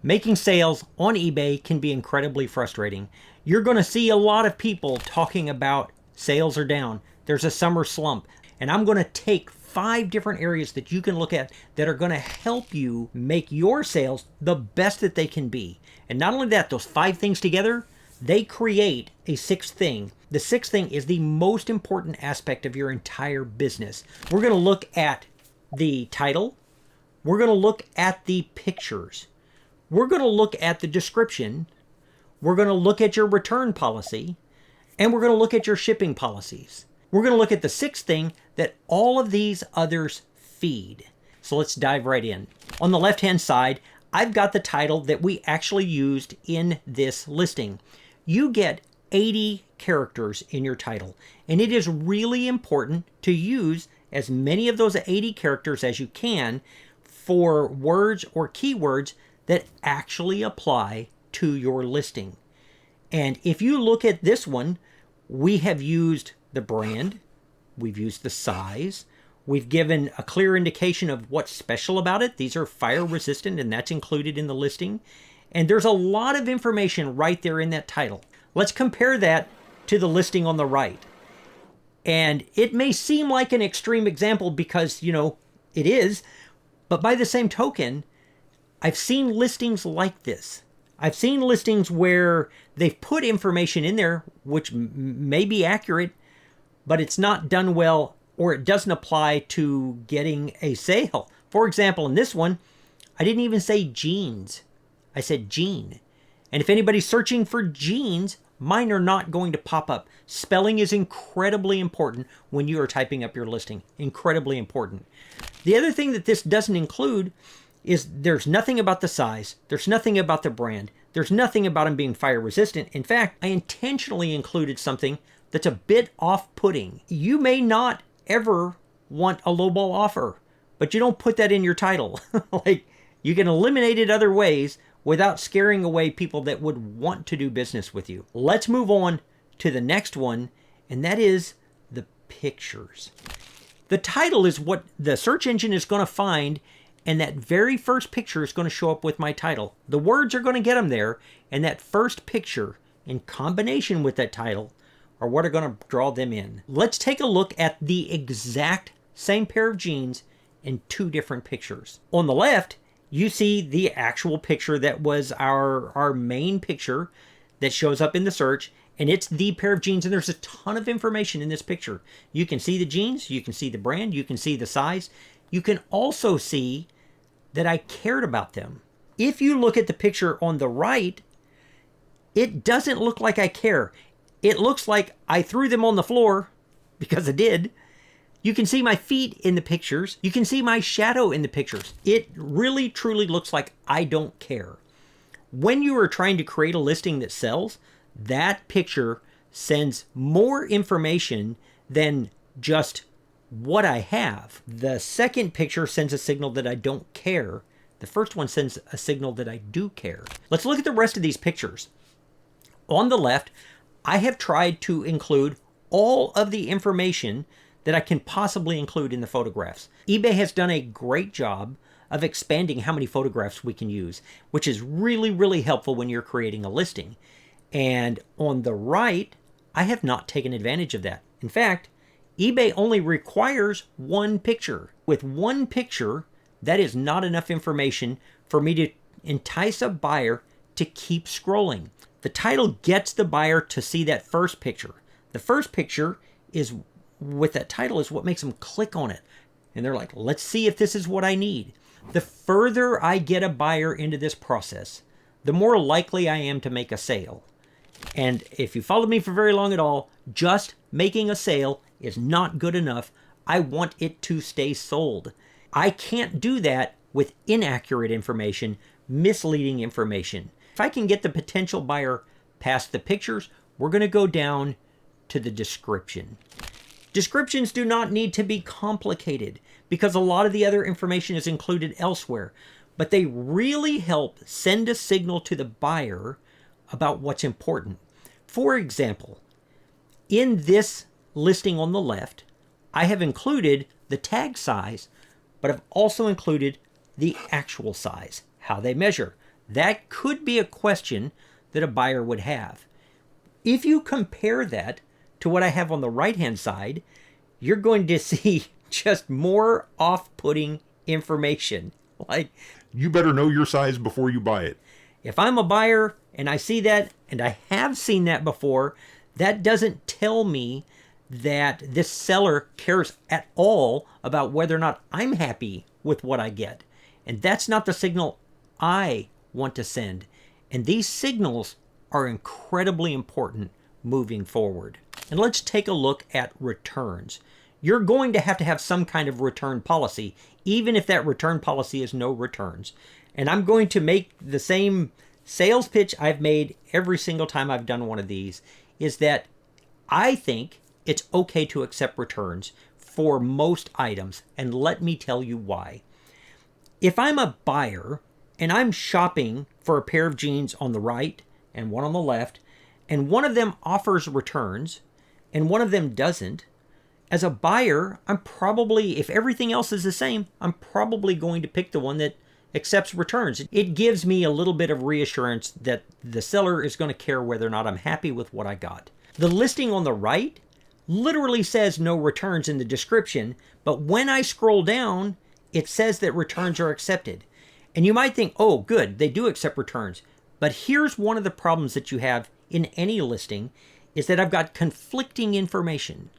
Making sales on eBay can be incredibly frustrating. You're going to see a lot of people talking about sales are down. There's a summer slump. And I'm going to take 5 different areas that you can look at that are going to help you make your sales the best that they can be. And not only that, those 5 things together, they create a 6th thing. The 6th thing is the most important aspect of your entire business. We're going to look at the title. We're going to look at the pictures. We're going to look at the description, we're going to look at your return policy, and we're going to look at your shipping policies. We're going to look at the 6th thing that all of these others feed. So let's dive right in. On the left-hand side, I've got the title that we actually used in this listing. You get 80 characters in your title, and it is really important to use as many of those 80 characters as you can for words or keywords that actually apply to your listing. And if you look at this one, we have used the brand, we've used the size, we've given a clear indication of what's special about it. These are fire resistant, and that's included in the listing. And there's a lot of information right there in that title. Let's compare that to the listing on the right. And it may seem like an extreme example because, it is, but by the same token, I've seen listings like this. I've seen listings where they've put information in there which may be accurate, but it's not done well or it doesn't apply to getting a sale. For example, in this one, I didn't even say jeans. I said jean. And if anybody's searching for jeans, mine are not going to pop up. Spelling is incredibly important when you are typing up your listing. Incredibly important. The other thing that this doesn't include is there's nothing about the size, there's nothing about the brand, there's nothing about them being fire resistant. In fact, I intentionally included something that's a bit off-putting. You may not ever want a lowball offer, but you don't put that in your title. Like, you can eliminate it other ways without scaring away people that would want to do business with you. Let's move on to the next one, and that is the pictures. The title is what the search engine is going to find, and that very first picture is going to show up with my title. The words are going to get them there, and that first picture in combination with that title are what are going to draw them in. Let's take a look at the exact same pair of jeans in 2 different pictures. On the left, you see the actual picture that was our main picture that shows up in the search, and it's the pair of jeans, and there's a ton of information in this picture. You can see the jeans, you can see the brand, you can see the size. You can also see that I cared about them. If you look at the picture on the right, it doesn't look like I care. It looks like I threw them on the floor, because I did. You can see my feet in the pictures. You can see my shadow in the pictures. It really, truly looks like I don't care. When you are trying to create a listing that sells, that picture sends more information than just what I have. The second picture sends a signal that I don't care. The first one sends a signal that I do care. Let's look at the rest of these pictures. On the left, I have tried to include all of the information that I can possibly include in the photographs. eBay has done a great job of expanding how many photographs we can use, which is really, really helpful when you're creating a listing. And on the right, I have not taken advantage of that. In fact, eBay only requires 1 picture. With 1 picture, that is not enough information for me to entice a buyer to keep scrolling. The title gets the buyer to see that first picture. The first picture is with that title is what makes them click on it. And they're like, let's see if this is what I need. The further I get a buyer into this process, the more likely I am to make a sale. And if you followed me for very long at all, just making a sale is not good enough. I want it to stay sold. I can't do that with inaccurate information, misleading information. If I can get the potential buyer past the pictures, we're going to go down to the description. Descriptions do not need to be complicated because a lot of the other information is included elsewhere, but they really help send a signal to the buyer about what's important. For example, in this listing on the left, I have included the tag size, but I've also included the actual size, how they measure. That could be a question that a buyer would have. If you compare that to what I have on the right-hand side, you're going to see just more off-putting information. Like, You better know your size before you buy it. if I'm a buyer and I see that, and I have seen that before, that doesn't tell me that this seller cares at all about whether or not I'm happy with what I get. And that's not the signal I want to send. And these signals are incredibly important moving forward. And let's take a look at returns. You're going to have some kind of return policy, even if that return policy is no returns. And I'm going to make the same sales pitch I've made every single time I've done one of these, is that I think it's okay to accept returns for most items. And let me tell you why. If I'm a buyer and I'm shopping for a pair of jeans on the right and one on the left, and one of them offers returns and one of them doesn't, as a buyer, I'm probably, if everything else is the same, I'm probably going to pick the one that accepts returns. It gives me a little bit of reassurance that the seller is going to care whether or not I'm happy with what I got. The listing on the right literally says no returns in the description, but when I scroll down, it says that returns are accepted. And you might think, oh, good, they do accept returns. But here's one of the problems that you have in any listing, is that I've got conflicting information.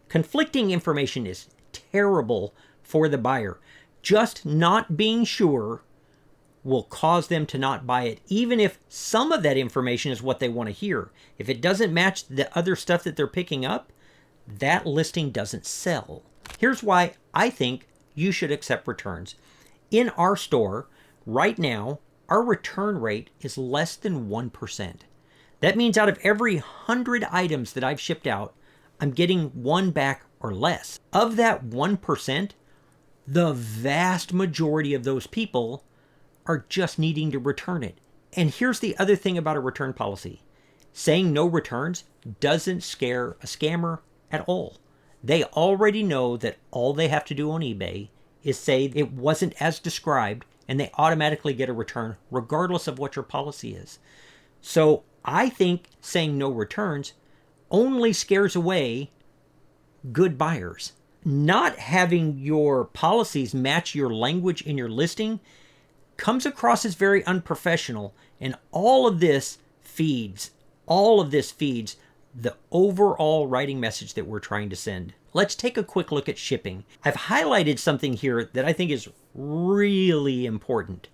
Conflicting information is terrible for the buyer. Just not being sure will cause them to not buy it, even if some of that information is what they want to hear. If it doesn't match the other stuff that they're picking up, that listing doesn't sell. Here's why I think you should accept returns. In our store, right now, our return rate is less than 1%. That means out of every 100 items that I've shipped out, I'm getting one back or less. Of that 1%, the vast majority of those people are just needing to return it. And here's the other thing about a return policy. Saying no returns doesn't scare a scammer at all. They already know that all they have to do on eBay is say it wasn't as described, and they automatically get a return regardless of what your policy is. So I think saying no returns only scares away good buyers. Not having your policies match your language in your listing comes across as very unprofessional, and all of this feeds the overall writing message that we're trying to send. Let's take a quick look at shipping. I've highlighted something here that I think is really important.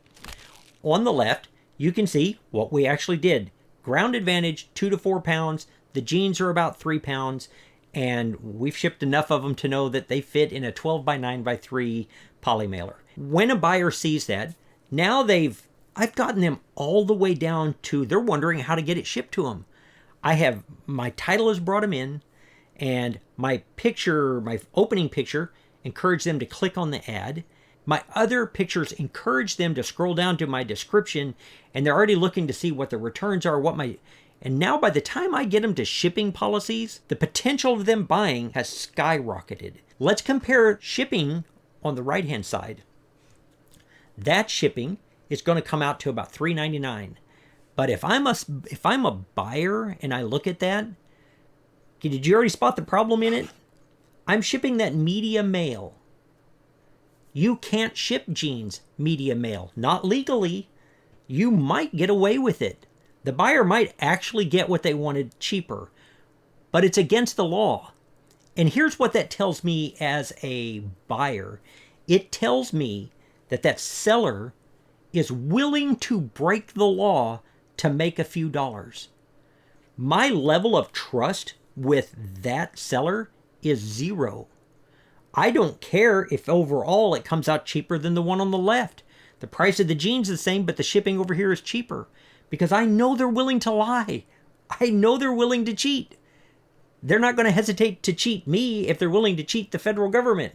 On the left, you can see what we actually did. Ground advantage, 2 to 4 pounds. The jeans are about 3 pounds, and we've shipped enough of them to know that they fit in a 12 by 9 by 3 poly mailer. When a buyer sees that, now I've gotten them all the way down to they're wondering how to get it shipped to them. My title has brought them in, and my opening picture encouraged them to click on the ad. My other pictures encourage them to scroll down to my description, and they're already looking to see what the returns are, and now by the time I get them to shipping policies, the potential of them buying has skyrocketed. Let's compare shipping on the right-hand side. That shipping is going to come out to about $3.99. But if I'm a buyer and I look at that, did you already spot the problem in it? I'm shipping that media mail. You can't ship jeans media mail, not legally. You might get away with it. The buyer might actually get what they wanted cheaper, but it's against the law. And here's what that tells me as a buyer. It tells me that seller is willing to break the law to make a few dollars. My level of trust with that seller is 0. I don't care if overall it comes out cheaper than the one on the left. The price of the jeans is the same, but the shipping over here is cheaper, because I know they're willing to lie. I know they're willing to cheat. They're not going to hesitate to cheat me if they're willing to cheat the federal government.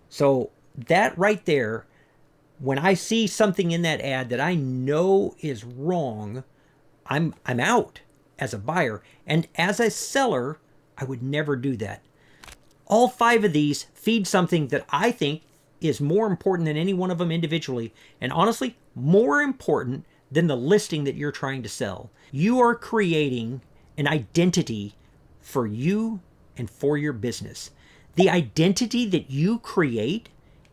So that right there, when I see something in that ad that I know is wrong, I'm out as a buyer. And as a seller, I would never do that. All 5 of these feed something that I think is more important than any one of them individually. And honestly, more important than the listing that you're trying to sell. You are creating an identity for you and for your business. The identity that you create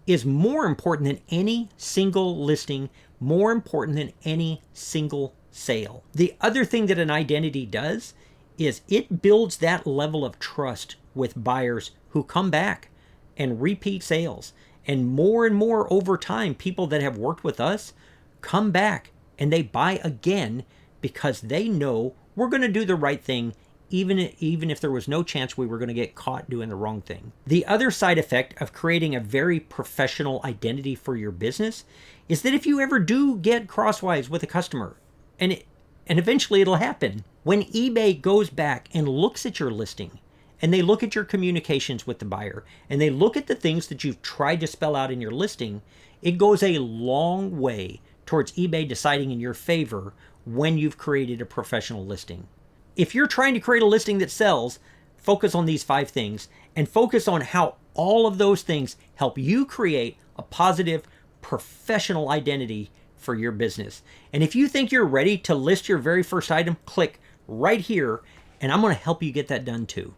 is more important than any single listing, more important than any single sale. The other thing that an identity does is it builds that level of trust with buyers who come back and repeat sales. And more over time, people that have worked with us come back and they buy again because they know we're going to do the right thing, even if there was no chance we were going to get caught doing the wrong thing. The other side effect of creating a very professional identity for your business is that if you ever do get crosswise with a customer, and eventually it'll happen, when eBay goes back and looks at your listing, and they look at your communications with the buyer, and they look at the things that you've tried to spell out in your listing, it goes a long way towards eBay deciding in your favor when you've created a professional listing. If you're trying to create a listing that sells, focus on these 5 things and focus on how all of those things help you create a positive, professional identity for your business. And if you think you're ready to list your very first item, click right here, and I'm going to help you get that done too.